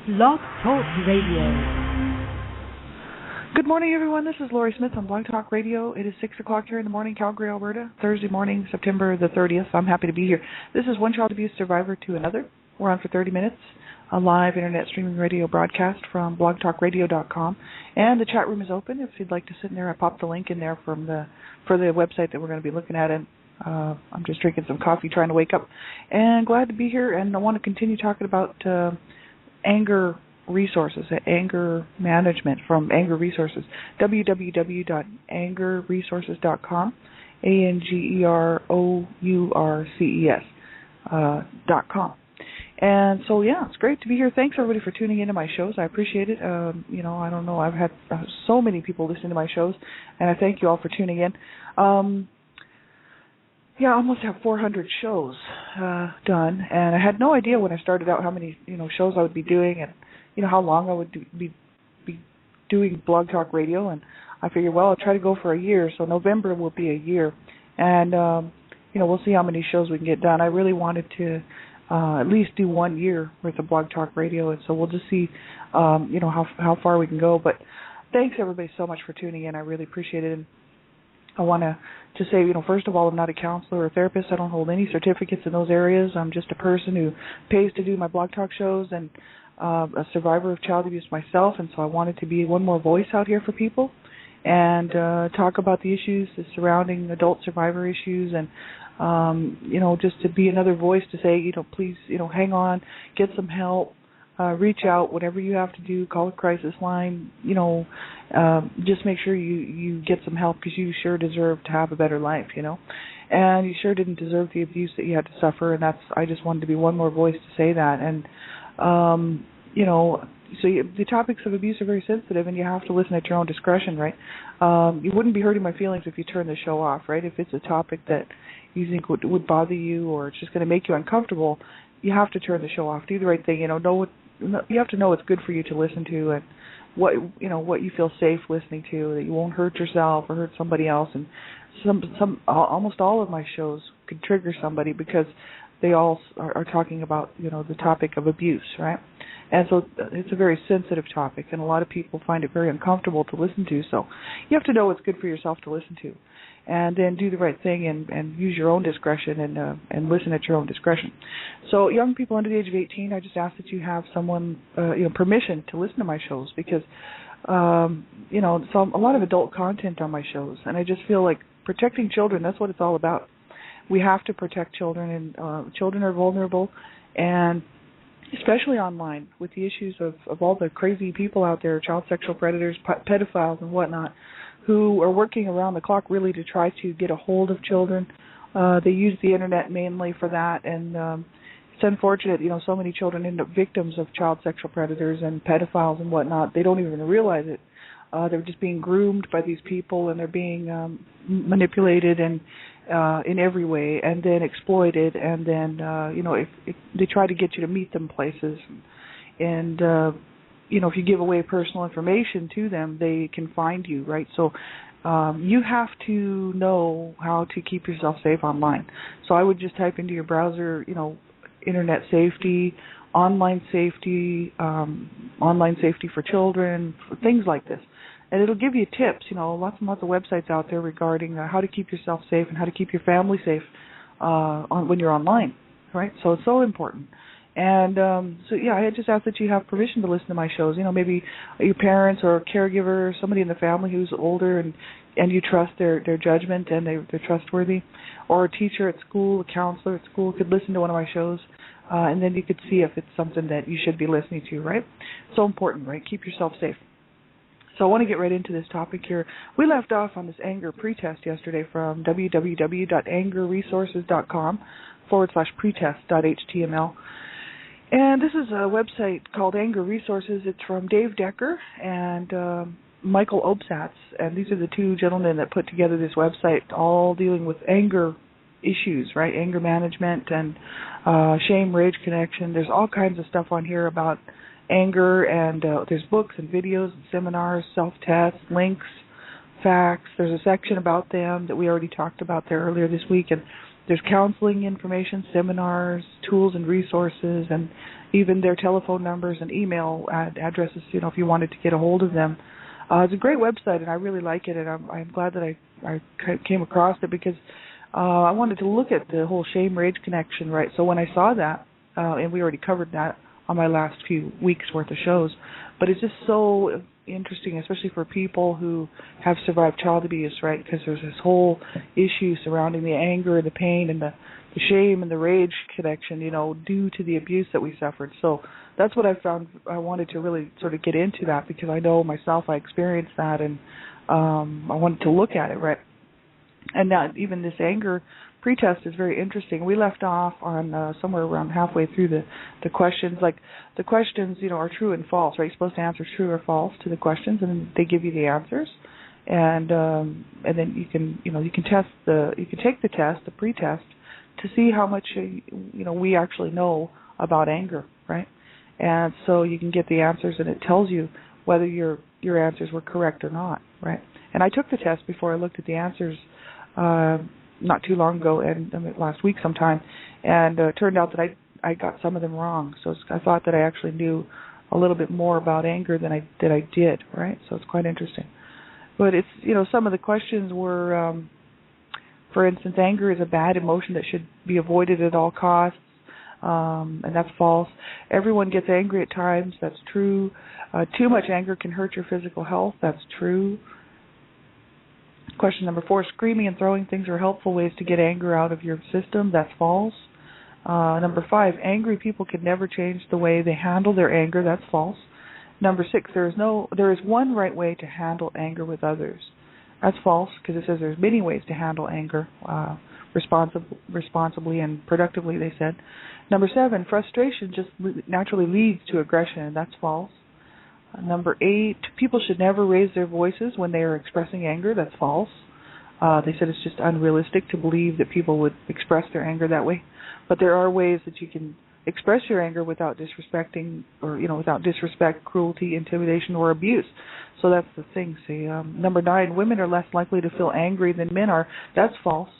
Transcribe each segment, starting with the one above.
Blog Talk Radio. Good morning, everyone. This is Lori Smith on Blog Talk Radio. It is 6 o'clock here in the morning, Calgary, Alberta, Thursday morning, September the 30th. I'm happy to be here. This is One Child Abuse Survivor to Another. We're on for 30 minutes, a live internet streaming radio broadcast from blogtalkradio.com. And the chat room is open. If you'd like to sit in there, I popped the link in there for the website that we're going to be looking at. And I'm just drinking some coffee, trying to wake up. And glad to be here. And I want to continue talking about anger resources, anger management from Anger Resources, www.angerresources.com, ANGEROURCES.com. And so, yeah, it's great to be here. Thanks, everybody, for tuning into my shows. I appreciate it. I don't know, I've had so many people listen to my shows, and I thank you all for tuning in. I almost have 400 shows done, and I had no idea when I started out how many shows I would be doing and how long I would be doing Blog Talk Radio. And I figured, well, I'll try to go for a year, so November will be a year, and we'll see how many shows we can get done. I really wanted to at least do 1 year worth of Blog Talk Radio, and so we'll just see how far we can go. But thanks everybody so much for tuning in. I really appreciate it. And I want to say, first of all, I'm not a counselor or a therapist. I don't hold any certificates in those areas. I'm just a person who pays to do my Blog Talk shows and a survivor of child abuse myself. And so I wanted to be one more voice out here for people and talk about the issues surrounding adult survivor issues and, just to be another voice to say, please, hang on, get some help. Reach out, whatever you have to do, call a crisis line, just make sure you get some help because you sure deserve to have a better life, and you sure didn't deserve the abuse that you had to suffer, and I just wanted to be one more voice to say that. And, the topics of abuse are very sensitive, and you have to listen at your own discretion, right? You wouldn't be hurting my feelings if you turned the show off, right? If it's a topic that you think would bother you or it's just going to make you uncomfortable, you have to turn the show off. Do the right thing, you have to know what's good for you to listen to and what you feel safe listening to, that you won't hurt yourself or hurt somebody else. And almost all of my shows could trigger somebody because they all are talking about the topic of abuse, right? And so it's a very sensitive topic, and a lot of people find it very uncomfortable to listen to. So you have to know what's good for yourself to listen to, and then do the right thing and use your own discretion and listen at your own discretion. So young people under the age of 18, I just ask that you have someone, permission to listen to my shows because, so a lot of adult content on my shows, and I just feel like protecting children, that's what it's all about. We have to protect children, and children are vulnerable, and especially online with the issues of all the crazy people out there, child sexual predators, pedophiles and whatnot, who are working around the clock really to try to get a hold of children. They use the internet mainly for that, and it's unfortunate, so many children end up victims of child sexual predators and pedophiles and whatnot. They don't even realize it. They're just being groomed by these people, and they're being manipulated and in every way, and then exploited, and then if they try to get you to meet them places, and if you give away personal information to them, they can find you, right? So you have to know how to keep yourself safe online. So I would just type into your browser, internet safety, online safety for children, things like this. And it'll give you tips, lots and lots of websites out there regarding how to keep yourself safe and how to keep your family safe when you're online, right? So it's so important. And I just ask that you have permission to listen to my shows. Maybe your parents or a caregiver, or somebody in the family who's older and you trust their judgment and they're trustworthy, or a teacher at school, a counselor at school could listen to one of my shows, and then you could see if it's something that you should be listening to, right? So important, right? Keep yourself safe. So I want to get right into this topic here. We left off on this anger pretest yesterday from www.angerresources.com/pretest.html. And this is a website called Anger Resources. It's from Dave Decker and Michael Obsatz. And these are the two gentlemen that put together this website, all dealing with anger issues, right? Anger management and shame, rage connection. There's all kinds of stuff on here about anger, and there's books and videos and seminars, self-tests, links, facts. There's a section about them that we already talked about there earlier this week, and there's counseling information, seminars, tools and resources, and even their telephone numbers and email addresses, if you wanted to get a hold of them. It's a great website, and I really like it, and I'm glad that I came across it because I wanted to look at the whole shame-rage connection, right? So when I saw that, and we already covered that on my last few weeks' worth of shows, but it's just so interesting, especially for people who have survived child abuse, right? Because there's this whole issue surrounding the anger and the pain and the shame and the rage connection, due to the abuse that we suffered. So that's what I found. I wanted to really sort of get into that because I know myself, I experienced that, and I wanted to look at it, right? And now even this anger pretest is very interesting. We left off on somewhere around halfway through the questions. Like the questions, are true and false, right? You're supposed to answer true or false to the questions, and then they give you the answers. And then you can test you can take the test, the pretest, to see how much we actually know about anger, right? And so you can get the answers, and it tells you whether your answers were correct or not, right? And I took the test before I looked at the answers not too long ago, and last week sometime, and it turned out that I got some of them wrong. So I thought that I actually knew a little bit more about anger than I did, right? So it's quite interesting. But it's some of the questions were, for instance, anger is a bad emotion that should be avoided at all costs, and that's false. Everyone gets angry at times. That's true. Too much anger can hurt your physical health. That's true. Question number 4, screaming and throwing things are helpful ways to get anger out of your system. That's false. Number 5, angry people can never change the way they handle their anger. That's false. Number 6, there is one right way to handle anger with others. That's false because it says there's many ways to handle anger responsibly and productively, they said. Number 7, frustration just naturally leads to aggression. That's false. Number 8, people should never raise their voices when they are expressing anger. That's false. They said it's just unrealistic to believe that people would express their anger that way. But there are ways that you can express your anger without disrespecting or, without disrespect, cruelty, intimidation, or abuse. So that's the thing. See, number 9, women are less likely to feel angry than men are. That's false.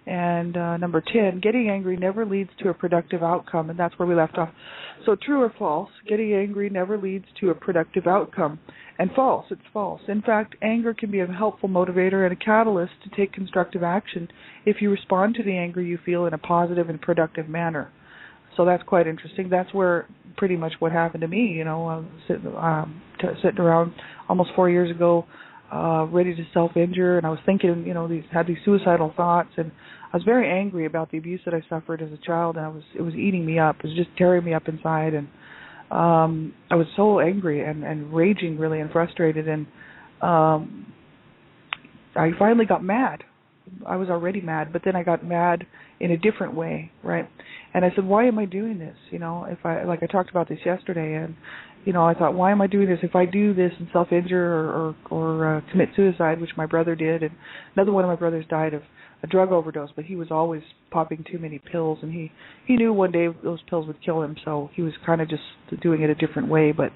And number 10, getting angry never leads to a productive outcome, and that's where we left off. So true or false, getting angry never leads to a productive outcome. And false, it's false. In fact, anger can be a helpful motivator and a catalyst to take constructive action if you respond to the anger you feel in a positive and productive manner. So that's quite interesting. That's where pretty much what happened to me, I was sitting around almost 4 years ago, ready to self-injure, and I was thinking, had these suicidal thoughts, and I was very angry about the abuse that I suffered as a child, and it was eating me up. It was just tearing me up inside, and I was so angry and raging really and frustrated, and I finally got mad. I was already mad, but then I got mad in a different way, right? And I said, why am I doing this? If I talked about this yesterday, and I thought, why am I doing this? If I do this and self-injure or commit suicide, which my brother did, and another one of my brothers died of a drug overdose, but he was always popping too many pills, and he knew one day those pills would kill him, so he was kind of just doing it a different way. But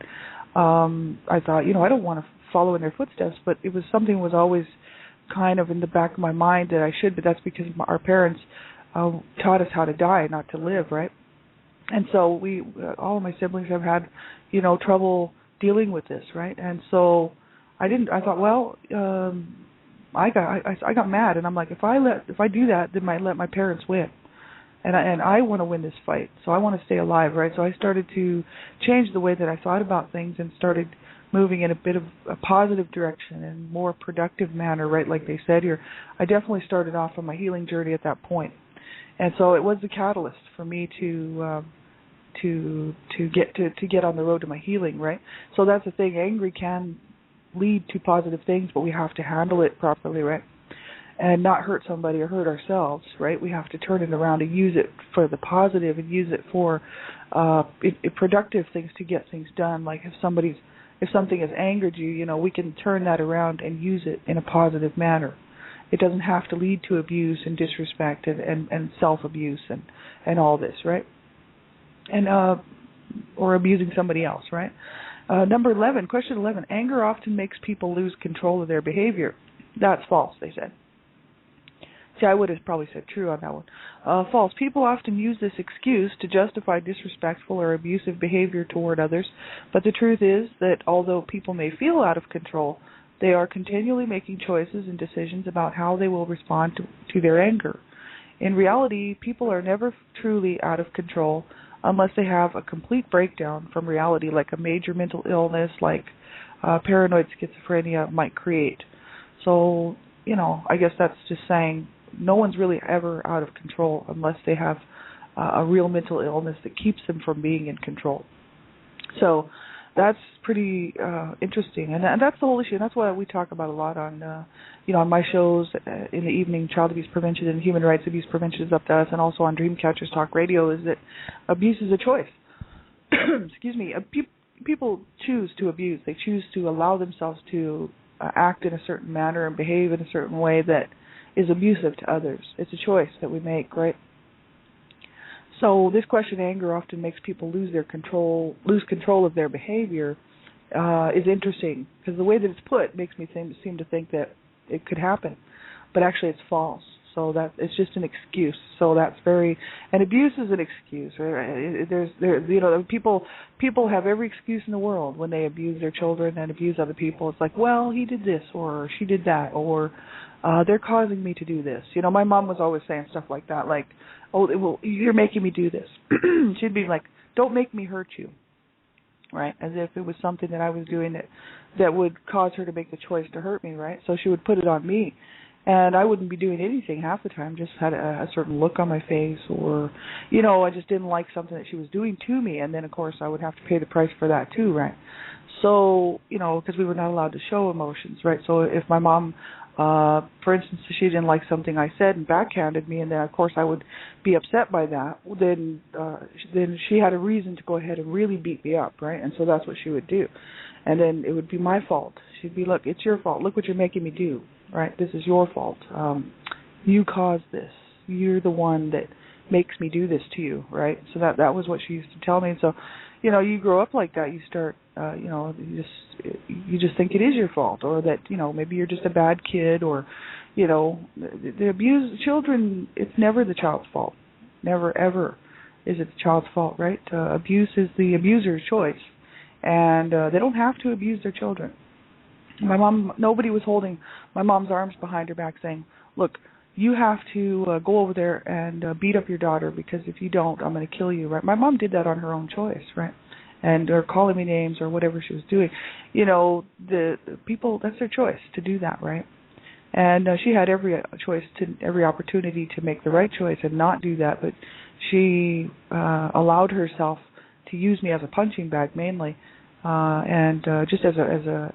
I thought, I don't want to follow in their footsteps, but it was something was always kind of in the back of my mind that I should, but that's because our parents taught us how to die, not to live, right? And so all of my siblings have had, trouble dealing with this, right? And so I thought, well, I got mad, and I'm like, if I do that, then I let my parents win, and I want to win this fight, so I want to stay alive, right? So I started to change the way that I thought about things and started moving in a bit of a positive direction and more productive manner, right? Like they said here, I definitely started off on my healing journey at that point, and so it was the catalyst for me to get on the road to my healing, right? So that's the thing. Angry can lead to positive things, but we have to handle it properly, right? And not hurt somebody or hurt ourselves, right? We have to turn it around and use it for the positive and use it for productive things to get things done. Like if something has angered you, we can turn that around and use it in a positive manner. It doesn't have to lead to abuse and disrespect and self-abuse and all this, right? And or abusing somebody else, right? Number 11, question 11, anger often makes people lose control of their behavior. That's false, they said. See, I would have probably said true on that one. False. People often use this excuse to justify disrespectful or abusive behavior toward others, but the truth is that although people may feel out of control, they are continually making choices and decisions about how they will respond to their anger. In reality, people are never truly out of control unless they have a complete breakdown from reality, like a major mental illness, like paranoid schizophrenia might create. So, I guess that's just saying no one's really ever out of control unless they have a real mental illness that keeps them from being in control. So that's pretty interesting, and that's the whole issue. And that's what we talk about a lot on, on my shows in the evening. Child abuse prevention and human rights abuse prevention is up to us, and also on Dreamcatchers Talk Radio, is that abuse is a choice. Excuse me. People choose to abuse. They choose to allow themselves to act in a certain manner and behave in a certain way that is abusive to others. It's a choice that we make, right? So this question, anger, often makes people lose control of their behavior, is interesting, because the way that it's put makes me seem to think that it could happen, but actually it's false. So that it's just an excuse. So that's and abuse is an excuse. Right? People have every excuse in the world when they abuse their children and abuse other people. It's like, well, he did this or she did that, or they're causing me to do this. My mom was always saying stuff like that, like, oh, well, you're making me do this. She'd be like, don't make me hurt you, right? As if it was something that I was doing that would cause her to make the choice to hurt me, right? So she would put it on me. And I wouldn't be doing anything half the time, just had a certain look on my face, or, I just didn't like something that she was doing to me. And then, of course, I would have to pay the price for that too, right? So, because we were not allowed to show emotions, right? So if my mom, for instance, she didn't like something I said and backhanded me, and then, of course, I would be upset by that, then she had a reason to go ahead and really beat me up, right? And so that's what she would do. And then it would be my fault. She'd be, look, it's your fault. Look what you're making me do. Right, this is your fault. You caused this. You're the one that makes me do this to you, right? So that was what she used to tell me. And so, you grow up like that. You start, you just think it is your fault, or that maybe you're just a bad kid, or the abuse children. It's never the child's fault. Never ever is it the child's fault, right? Abuse is the abuser's choice, and they don't have to abuse their children. Nobody was holding my mom's arms behind her back saying, look, you have to go over there and beat up your daughter, because if you don't, I'm going to kill you, right? My mom did that on her own choice, right? Or calling me names or whatever she was doing. The people, that's their choice to do that, right? And she had every opportunity to make the right choice and not do that, but she allowed herself to use me as a punching bag mainly, and just as a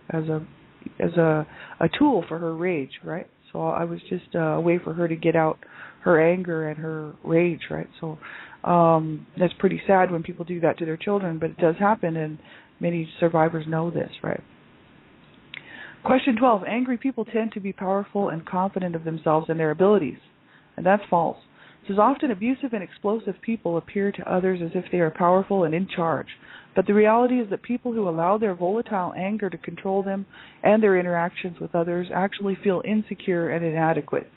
tool for her rage, right? So I was just a way for her to get out her anger and her rage, right? So that's pretty sad when people do that to their children, but it does happen, and many survivors know this, right? Question 12, angry people tend to be powerful and confident of themselves and their abilities, and that's false. It says often abusive and explosive people appear to others as if they are powerful and in charge, but the reality is that people who allow their volatile anger to control them and their interactions with others actually feel insecure and inadequate.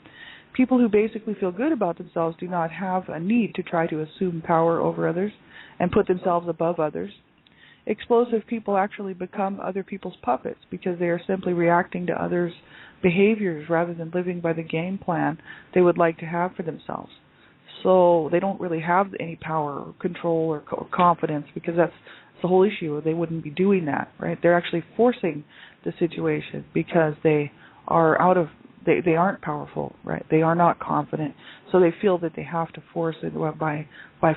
People who basically feel good about themselves do not have a need to try to assume power over others and put themselves above others. Explosive people actually become other people's puppets because they are simply reacting to others' behaviors rather than living by the game plan they would like to have for themselves. So they don't really have any power or control or confidence, because that's the whole issue. They wouldn't be doing that, right? They're actually forcing the situation because they are they aren't powerful, right? They are not confident, so they feel that they have to force it by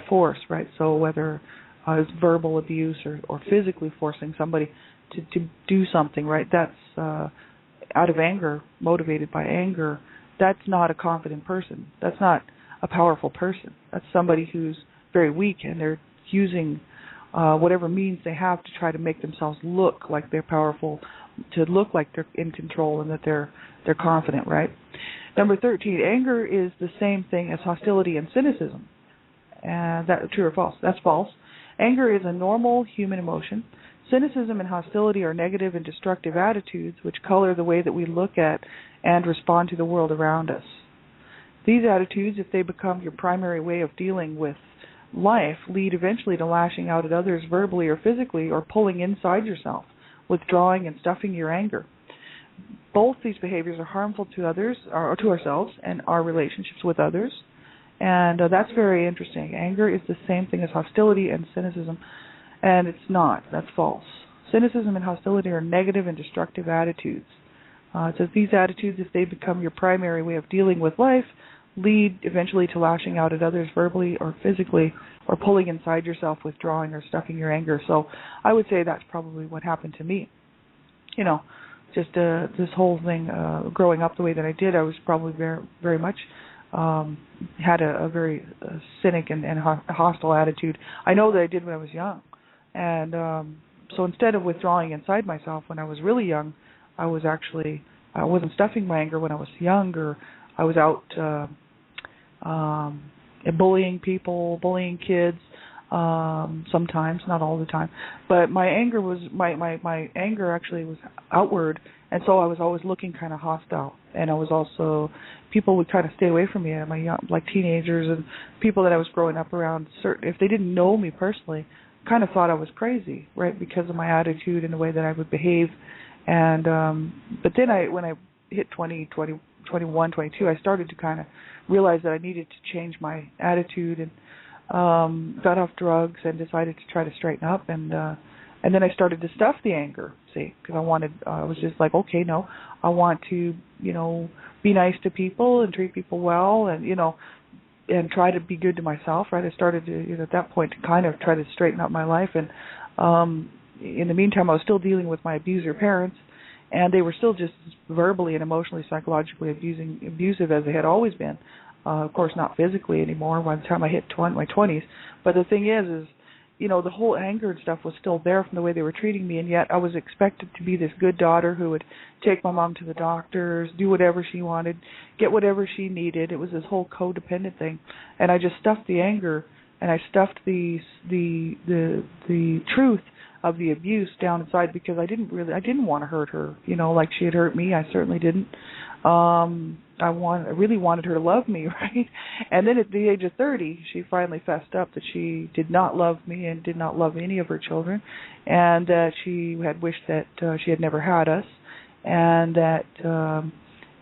force, right? So whether it's verbal abuse or physically forcing somebody to do something, right? That's out of anger, motivated by anger. That's not a confident person. That's not a powerful person. That's somebody who's very weak, and they're using whatever means they have to try to make themselves look like they're powerful, to look like they're in control and that they're confident, right? Number 13, anger is the same thing as hostility and cynicism. That true or false? That's false. Anger is a normal human emotion. Cynicism and hostility are negative and destructive attitudes which color the way that we look at and respond to the world around us. These attitudes, if they become your primary way of dealing with life, lead eventually to lashing out at others verbally or physically, or pulling inside yourself, withdrawing and stuffing your anger. Both these behaviors are harmful to others, or to ourselves, and our relationships with others. And that's very interesting. Anger is the same thing as hostility and cynicism, and it's not. That's false. Cynicism and hostility are negative and destructive attitudes. It says these attitudes, if they become your primary way of dealing with life, lead eventually to lashing out at others verbally or physically, or pulling inside yourself, withdrawing or stuffing your anger. So I would say that's probably what happened to me. You know, just this whole thing, growing up the way that I did, I was probably very, very much had a very cynic and hostile attitude. I know that I did when I was young. And so instead of withdrawing inside myself when I was really young, I wasn't stuffing my anger when I was younger. I was out bullying people, bullying kids, sometimes, not all the time. But my anger was my anger actually was outward, and so I was always looking kind of hostile. And I was also, people would kind of stay away from me. My young, like teenagers and people that I was growing up around, if they didn't know me personally, kind of thought I was crazy, right, because of my attitude and the way that I would behave. And but then when I hit 20, 21, 22, I started to kind of realize that I needed to change my attitude, and got off drugs and decided to try to straighten up. And then I started to stuff the anger, because I was just like, okay, no, I want to, be nice to people and treat people well, and and try to be good to myself, right? I started to, at that point, to kind of try to straighten up my life. And in the meantime, I was still dealing with my abuser parents, and they were still just verbally and emotionally, psychologically abusive as they had always been. Of course, not physically anymore by the time I hit my 20s. But the thing is, the whole anger and stuff was still there from the way they were treating me, and yet I was expected to be this good daughter who would take my mom to the doctors, do whatever she wanted, get whatever she needed. It was this whole codependent thing, and I just stuffed the anger, and I stuffed the truth of the abuse down inside, because I didn't want to hurt her, like she had hurt me. I certainly didn't. I really wanted her to love me, right? And then at the age of 30, she finally fessed up that she did not love me and did not love any of her children, and that she had wished that she had never had us, and that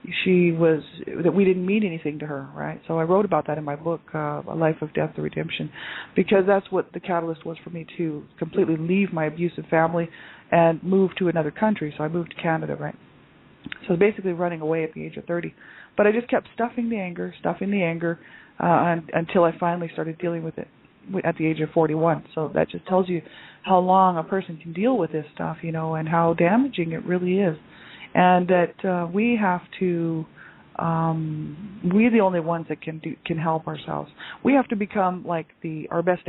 that we didn't mean anything to her, right? So I wrote about that in my book, A Life of Death or Redemption, because that's what the catalyst was for me to completely leave my abusive family and move to another country. So I moved to Canada, right? So basically running away at the age of 30. But I just kept stuffing the anger, until I finally started dealing with it at the age of 41. So that just tells you how long a person can deal with this stuff, and how damaging it really is. And that we have to, we're the only ones that can help ourselves. We have to become like our best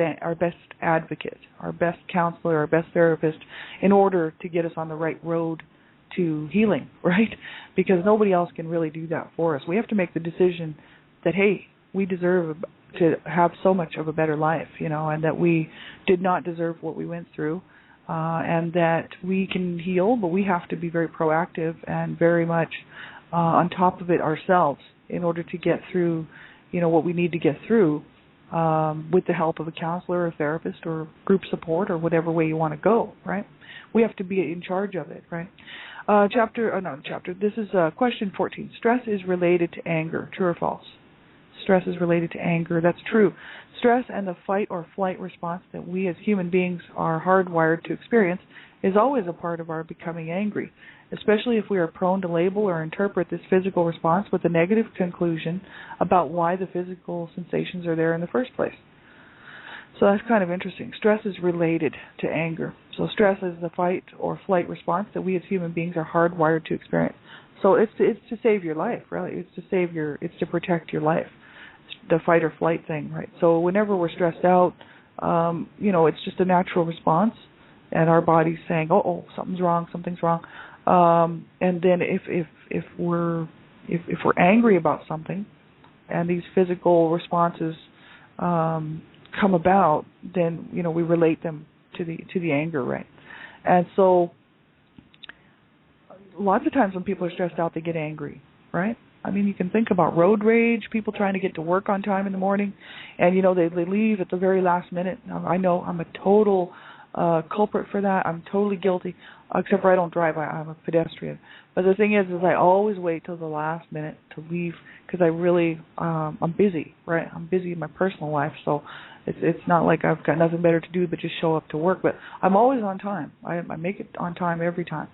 advocate, our best counselor, our best therapist, in order to get us on the right road to healing, right? Because nobody else can really do that for us. We have to make the decision that, hey, we deserve to have so much of a better life, and that we did not deserve what we went through, and that we can heal, but we have to be very proactive and very much on top of it ourselves in order to get through, what we need to get through, with the help of a counselor or a therapist or group support or whatever way you want to go, right? We have to be in charge of it, right? This is question 14. Stress is related to anger. True or false? Stress is related to anger. That's true. Stress and the fight or flight response that we as human beings are hardwired to experience is always a part of our becoming angry, especially if we are prone to label or interpret this physical response with a negative conclusion about why the physical sensations are there in the first place. So that's kind of interesting. Stress is related to anger. So stress is the fight or flight response that we as human beings are hardwired to experience. So it's to save your life, really. It's to protect your life. The fight or flight thing, right? So whenever we're stressed out, it's just a natural response, and our body's saying, "Oh, something's wrong. And then if we're angry about something, and these physical responses come about, then we relate them to the anger, right? And so lots of times when people are stressed out, they get angry, right? I mean, you can think about road rage, people trying to get to work on time in the morning, and, they leave at the very last minute. Now, I know I'm a total culprit for that. I'm totally guilty, except for I don't drive. I'm a pedestrian. But the thing is I always wait till the last minute to leave because I really, I'm busy, right? I'm busy in my personal life, so it's not like I've got nothing better to do but just show up to work. But I'm always on time. I make it on time every time.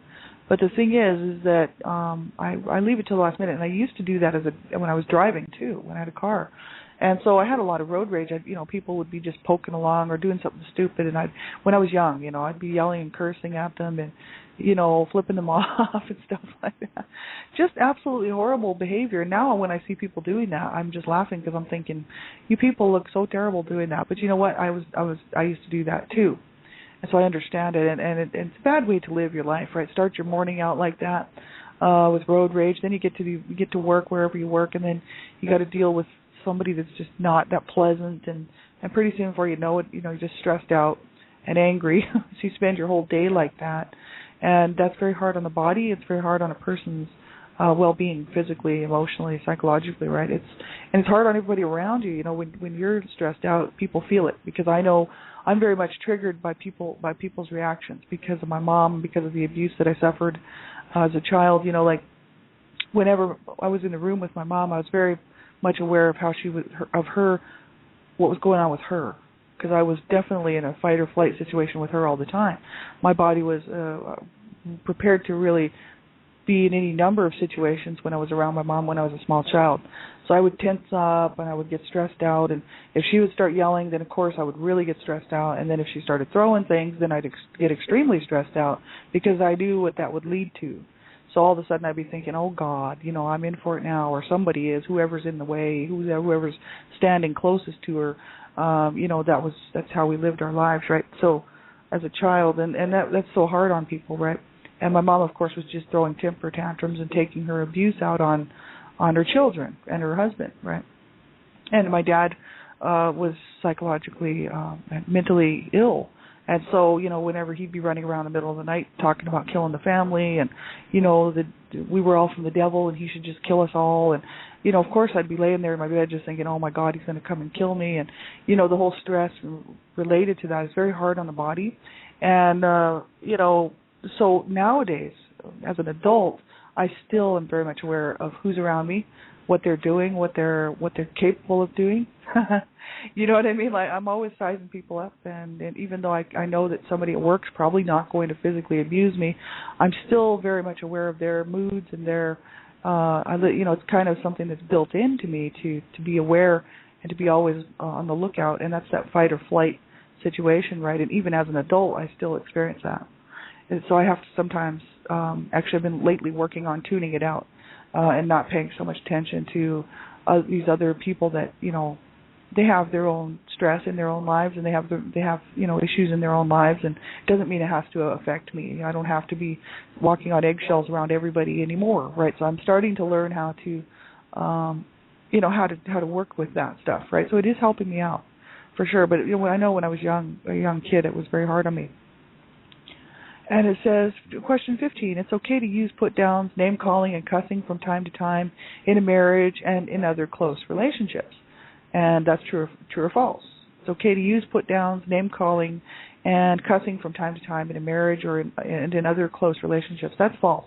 But the thing is that I leave it till the last minute, and I used to do that when I was driving too, when I had a car. And so I had a lot of road rage. People would be just poking along or doing something stupid, and when I was young, I'd be yelling and cursing at them and, flipping them off and stuff like that. Just absolutely horrible behavior. Now when I see people doing that, I'm just laughing because I'm thinking, you people look so terrible doing that. But you know what? I used to do that too. And so I understand it, and it's a bad way to live your life, right? Start your morning out like that with road rage. Then you get to work wherever you work, and then you got to deal with somebody that's just not that pleasant, and pretty soon before you know it, you're just stressed out and angry. So you spend your whole day like that, and that's very hard on the body. It's very hard on a person's well-being, physically, emotionally, psychologically, right? It's hard on everybody around you. When you're stressed out, people feel it, because I know I'm very much triggered by people's reactions because of my mom, because of the abuse that I suffered as a child. Like whenever I was in the room with my mom, I was very much aware of how she was, what was going on with her, because I was definitely in a fight or flight situation with her all the time. My body was prepared to really be in any number of situations when I was around my mom when I was a small child. So I would tense up and I would get stressed out, and if she would start yelling, then of course I would really get stressed out, and then if she started throwing things, then I'd get extremely stressed out because I knew what that would lead to. So all of a sudden I'd be thinking, oh God, I'm in for it now, or somebody is, whoever's in the way, whoever's standing closest to her. That's how we lived our lives, right? So as a child, and that's so hard on people, right? And my mom, of course, was just throwing temper tantrums and taking her abuse out on her children and her husband, right? And my dad was psychologically and mentally ill. And so, whenever he'd be running around in the middle of the night talking about killing the family and, that we were all from the devil and he should just kill us all. And, of course, I'd be laying there in my bed just thinking, oh, my God, he's going to come and kill me. And, the whole stress related to that is very hard on the body. And, so nowadays, as an adult, I still am very much aware of who's around me, what they're doing, what they're capable of doing. You know what I mean? Like, I'm always sizing people up, and even though I know that somebody at work's probably not going to physically abuse me, I'm still very much aware of their moods and their it's kind of something that's built into me to be aware and to be always on the lookout, and that's that fight or flight situation, right? And even as an adult, I still experience that. And so I have to sometimes, actually I've been lately working on tuning it out and not paying so much attention to these other people that, they have their own stress in their own lives, and they have issues in their own lives, and it doesn't mean it has to affect me. I don't have to be walking on eggshells around everybody anymore, right? So I'm starting to learn how to, how to work with that stuff, right? So it is helping me out for sure. But I know when I was a young kid, it was very hard on me. And it says, question 15, it's okay to use put-downs, name-calling, and cussing from time to time in a marriage and in other close relationships. And that's true or false. It's okay to use put-downs, name-calling, and cussing from time to time in a marriage and in other close relationships. That's false.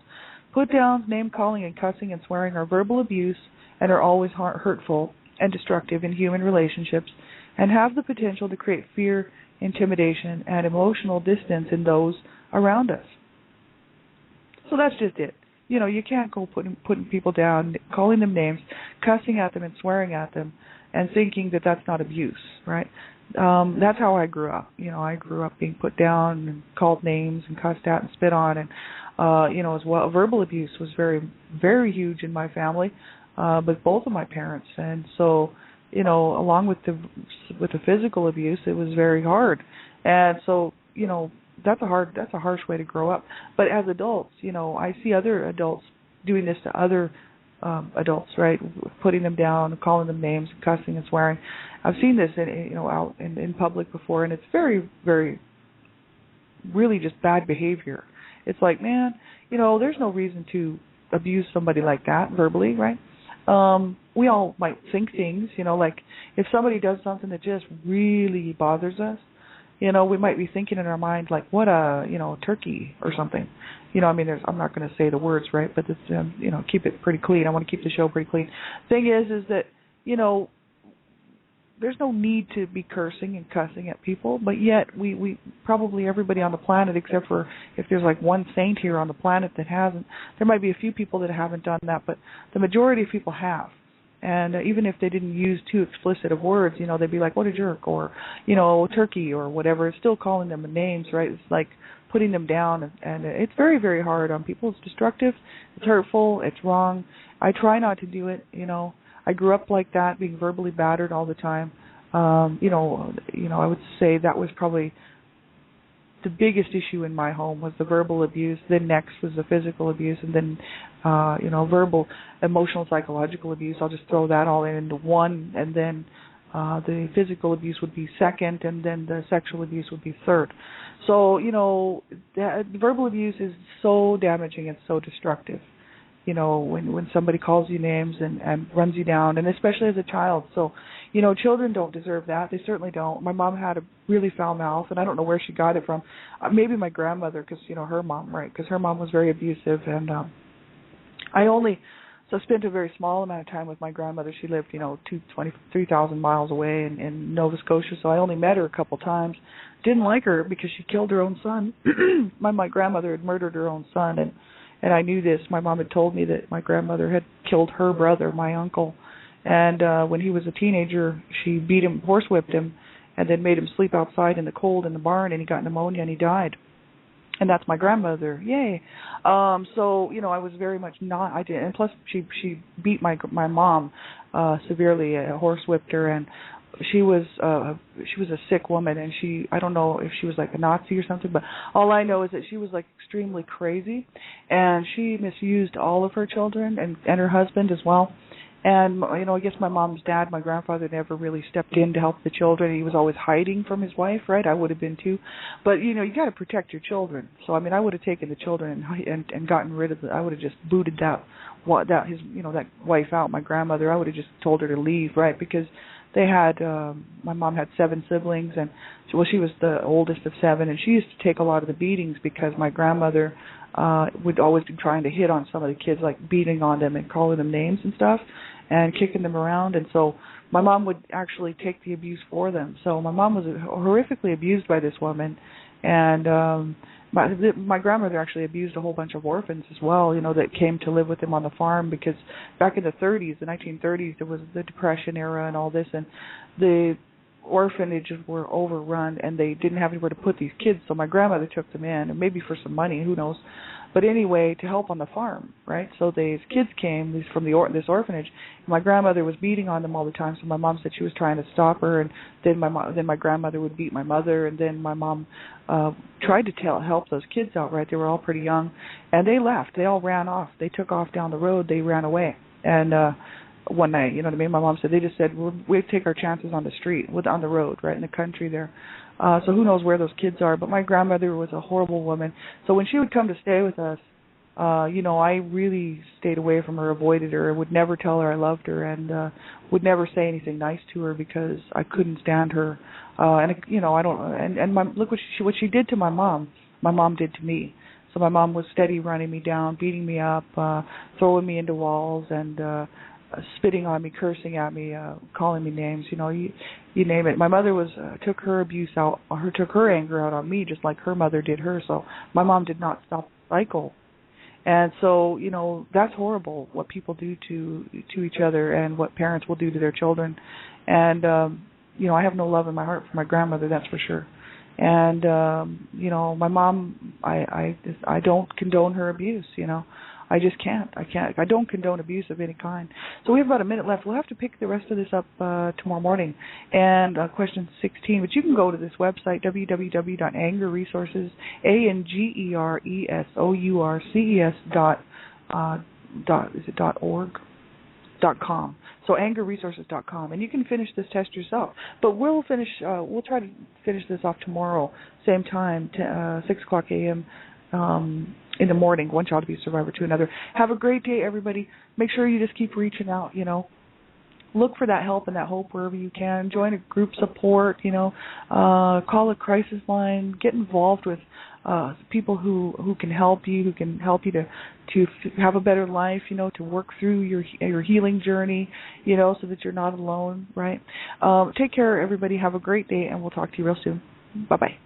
Put-downs, name-calling, and cussing and swearing are verbal abuse and are always hurtful and destructive in human relationships and have the potential to create fear, intimidation, and emotional distance in those around us. So that's just it. You can't go putting people down, calling them names, cussing at them and swearing at them, and thinking that that's not abuse, right? That's how I grew up. I grew up being put down and called names and cussed at and spit on, and as well, verbal abuse was very, very huge in my family, with both of my parents, and so along with the physical abuse, it was very hard, and so that's a harsh way to grow up. But as adults, I see other adults doing this to other adults, right? Putting them down, calling them names, cussing and swearing. I've seen this out in public before, and it's very, very, really just bad behavior. It's like, man, there's no reason to abuse somebody like that verbally, right? We all might think things, like if somebody does something that just really bothers us, we might be thinking in our mind like, what a, turkey or something. I'm not going to say the words, right? But it's, keep it pretty clean. I want to keep the show pretty clean. Thing is that, there's no need to be cursing and cussing at people, but yet we probably everybody on the planet, except for if there's like one saint here on the planet that hasn't, there might be a few people that haven't done that, but the majority of people have. And even if they didn't use too explicit of words, they'd be like, what a jerk, or, turkey or whatever. It's still calling them names, right? It's like putting them down, and it's very, very hard on people. It's destructive, it's hurtful, it's wrong. I try not to do it, I grew up like that, being verbally battered all the time. I would say that was probably the biggest issue in my home was the verbal abuse. Then next was the physical abuse, and then, verbal, emotional, psychological abuse. I'll just throw that all into one, and then the physical abuse would be second, and then the sexual abuse would be third. So, the verbal abuse is so damaging and so destructive. When somebody calls you names and runs you down, and especially as a child. So, children don't deserve that. They certainly don't. My mom had a really foul mouth, and I don't know where she got it from. Maybe my grandmother, because, her mom, right? Because her mom was very abusive, and I spent a very small amount of time with my grandmother. She lived, 3,000 miles away in Nova Scotia, so I only met her a couple times. Didn't like her because she killed her own son. My grandmother had murdered her own son, and I knew this. My mom had told me that my grandmother had killed her brother, my uncle. And when he was a teenager, she beat him, horsewhipped him, and then made him sleep outside in the cold in the barn, and he got pneumonia and he died. And that's my grandmother. Yay. So, I was very much not, I did. And plus she beat my mom severely, horsewhipped her, and she was a sick woman, and I don't know if she was like a Nazi or something, but all I know is that she was like extremely crazy, and she misused all of her children and her husband as well. And, I guess my mom's dad, my grandfather, never really stepped in to help the children. He was always hiding from his wife, right? I would have been too. But, you got to protect your children. So, I would have taken the children and gotten rid of I would have just booted that wife out, my grandmother. I would have just told her to leave, right? Because they had, my mom had 7 siblings, and she was the oldest of 7, and she used to take a lot of the beatings because my grandmother would always be trying to hit on some of the kids, like beating on them and calling them names and stuff and kicking them around. And so my mom would actually take the abuse for them. So my mom was horrifically abused by this woman, and my grandmother actually abused a whole bunch of orphans as well, that came to live with them on the farm, because back in the 1930s, there was the Depression era and all this, and the orphanages were overrun, and they didn't have anywhere to put these kids, so my grandmother took them in, and maybe for some money, who knows, but anyway, to help on the farm, right? So these kids came from this orphanage, and my grandmother was beating on them all the time, so my mom said she was trying to stop her, and then my grandmother would beat my mother, and then my mom tried to help those kids out, right? They were all pretty young, and they left. They all ran off. They took off down the road. They ran away, and one night, my mom said, they just said, we take our chances on the street, on the road, right, in the country there. So who knows where those kids are. But my grandmother was a horrible woman. So when she would come to stay with us, I really stayed away from her, avoided her, would never tell her I loved her, and would never say anything nice to her because I couldn't stand her. Look what she did to my mom did to me. So my mom was steady running me down, beating me up, throwing me into walls, and spitting on me, cursing at me, calling me names, you name it. My mother took her abuse out, took her anger out on me just like her mother did her. So my mom did not stop the cycle. And so, that's horrible what people do to each other and what parents will do to their children. And, I have no love in my heart for my grandmother, that's for sure. And, my mom, I don't condone her abuse, I just can't. I don't condone abuse of any kind. So we have about a minute left. We'll have to pick the rest of this up tomorrow morning. And question 16, but you can go to this website, www.angerresources, ANGERresources.org.com. So angerresources.com, and you can finish this test yourself. But we'll try to finish this off tomorrow, same time, 6 o'clock a.m. in the morning, one child abuse survivor to another. Have a great day, everybody. Make sure you just keep reaching out, Look for that help and that hope wherever you can. Join a group support, call a crisis line. Get involved with people who can help you, to have a better life, to work through your healing journey, so that you're not alone, right? Take care, everybody. Have a great day, and we'll talk to you real soon. Bye-bye.